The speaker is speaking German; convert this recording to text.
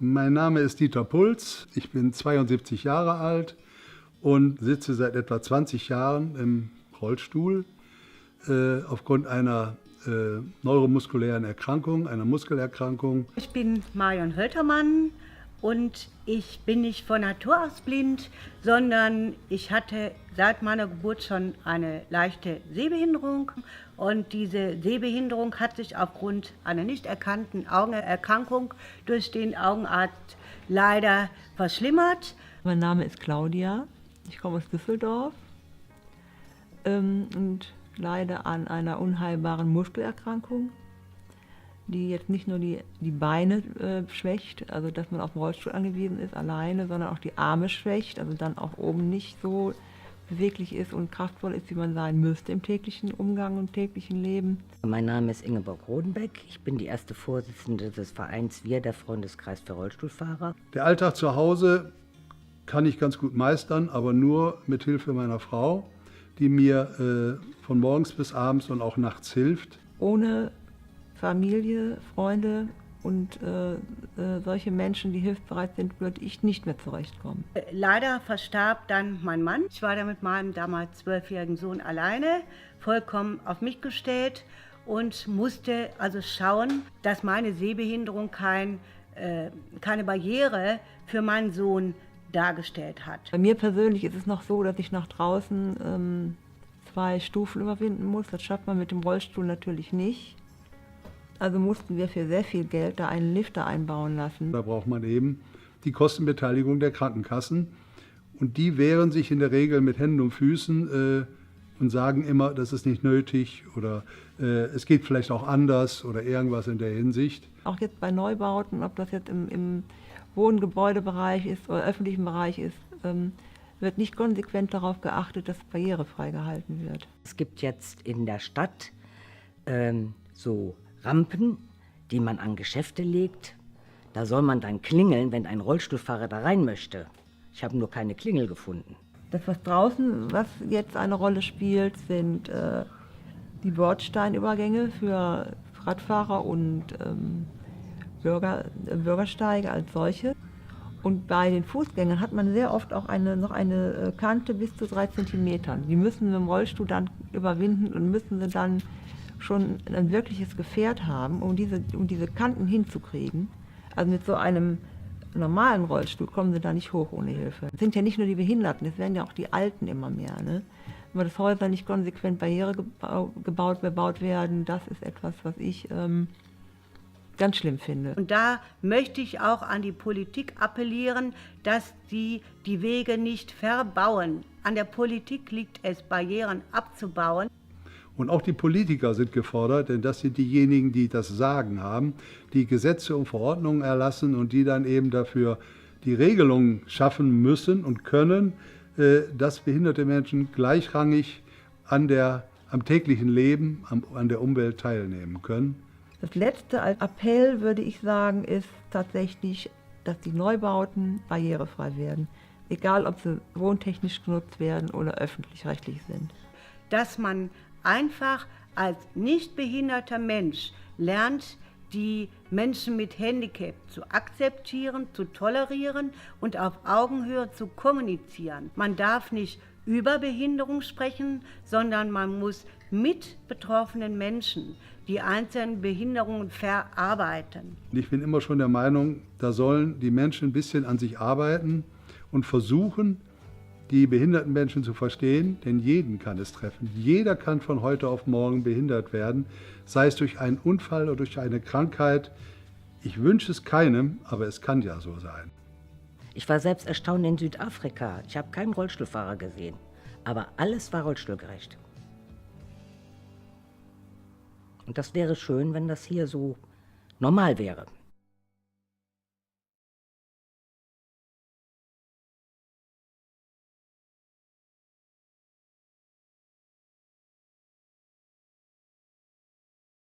Mein Name ist Dieter Puls, ich bin 72 Jahre alt und sitze seit etwa 20 Jahren im Rollstuhl aufgrund einer neuromuskulären Erkrankung, einer Muskelerkrankung. Ich bin Marion Höltermann und ich bin nicht von Natur aus blind, sondern ich hatte seit meiner Geburt schon eine leichte Sehbehinderung. Und diese Sehbehinderung hat sich aufgrund einer nicht erkannten Augenerkrankung durch den Augenarzt leider verschlimmert. Mein Name ist Claudia, ich komme aus Düsseldorf und leide an einer unheilbaren Muskelerkrankung, die jetzt nicht nur die Beine schwächt, also dass man auf den Rollstuhl angewiesen ist alleine, sondern auch die Arme schwächt, also dann auch oben nicht so beweglich ist und kraftvoll ist, wie man sein müsste im täglichen Umgang und täglichen Leben. Mein Name ist Ingeborg Rodenbeck. Ich bin die erste Vorsitzende des Vereins Wir, der Freundeskreis für Rollstuhlfahrer. Der Alltag zu Hause kann ich ganz gut meistern, aber nur mit Hilfe meiner Frau, die mir von morgens bis abends und auch nachts hilft. Ohne Familie, Freunde und solche Menschen, die hilfsbereit sind, würde ich nicht mehr zurechtkommen. Leider verstarb dann mein Mann. Ich war da mit meinem damals 12-jährigen Sohn alleine, vollkommen auf mich gestellt und musste also schauen, dass meine Sehbehinderung keine Barriere für meinen Sohn dargestellt hat. Bei mir persönlich ist es noch so, dass ich nach draußen 2 Stufen überwinden muss. Das schafft man mit dem Rollstuhl natürlich nicht. Also mussten wir für sehr viel Geld da einen Lifter einbauen lassen. Da braucht man eben die Kostenbeteiligung der Krankenkassen. Und die wehren sich in der Regel mit Händen und Füßen und sagen immer, das ist nicht nötig oder es geht vielleicht auch anders oder irgendwas in der Hinsicht. Auch jetzt bei Neubauten, ob das jetzt im Wohngebäudebereich ist oder öffentlichen Bereich ist, wird nicht konsequent darauf geachtet, dass es barrierefrei gehalten wird. Es gibt jetzt in der Stadt so Rampen, die man an Geschäfte legt. Da soll man dann klingeln, wenn ein Rollstuhlfahrer da rein möchte. Ich habe nur keine Klingel gefunden. Das, was draußen, was jetzt eine Rolle spielt, sind die Bordsteinübergänge für Radfahrer und Bürgersteige als solche. Und bei den Fußgängern hat man sehr oft auch noch eine Kante bis zu 3 Zentimetern. Die müssen wir im Rollstuhl dann überwinden und müssen sie dann schon ein wirkliches Gefährt haben, um diese Kanten hinzukriegen. Also mit so einem normalen Rollstuhl kommen sie da nicht hoch ohne Hilfe. Es sind ja nicht nur die Behinderten, es werden ja auch die Alten immer mehr. Ne? Aber dass Häuser nicht konsequent bebaut werden, das ist etwas, was ich ganz schlimm finde. Und da möchte ich auch an die Politik appellieren, dass die Wege nicht verbauen. An der Politik liegt es, Barrieren abzubauen. Und auch die Politiker sind gefordert, denn das sind diejenigen, die das Sagen haben, die Gesetze und Verordnungen erlassen und die dann eben dafür die Regelungen schaffen müssen und können, dass behinderte Menschen gleichrangig am täglichen Leben, an der Umwelt teilnehmen können. Das letzte als Appell, würde ich sagen, ist tatsächlich, dass die Neubauten barrierefrei werden. Egal, ob sie wohntechnisch genutzt werden oder öffentlich-rechtlich sind. Dass man einfach als nicht behinderter Mensch lernt, die Menschen mit Handicap zu akzeptieren, zu tolerieren und auf Augenhöhe zu kommunizieren. Man darf nicht über Behinderung sprechen, sondern man muss mit betroffenen Menschen die einzelnen Behinderungen verarbeiten. Ich bin immer schon der Meinung, da sollen die Menschen ein bisschen an sich arbeiten und versuchen, die behinderten Menschen zu verstehen, denn jeden kann es treffen. Jeder kann von heute auf morgen behindert werden, sei es durch einen Unfall oder durch eine Krankheit. Ich wünsche es keinem, aber es kann ja so sein. Ich war selbst erstaunt in Südafrika. Ich habe keinen Rollstuhlfahrer gesehen, aber alles war rollstuhlgerecht. Und das wäre schön, wenn das hier so normal wäre.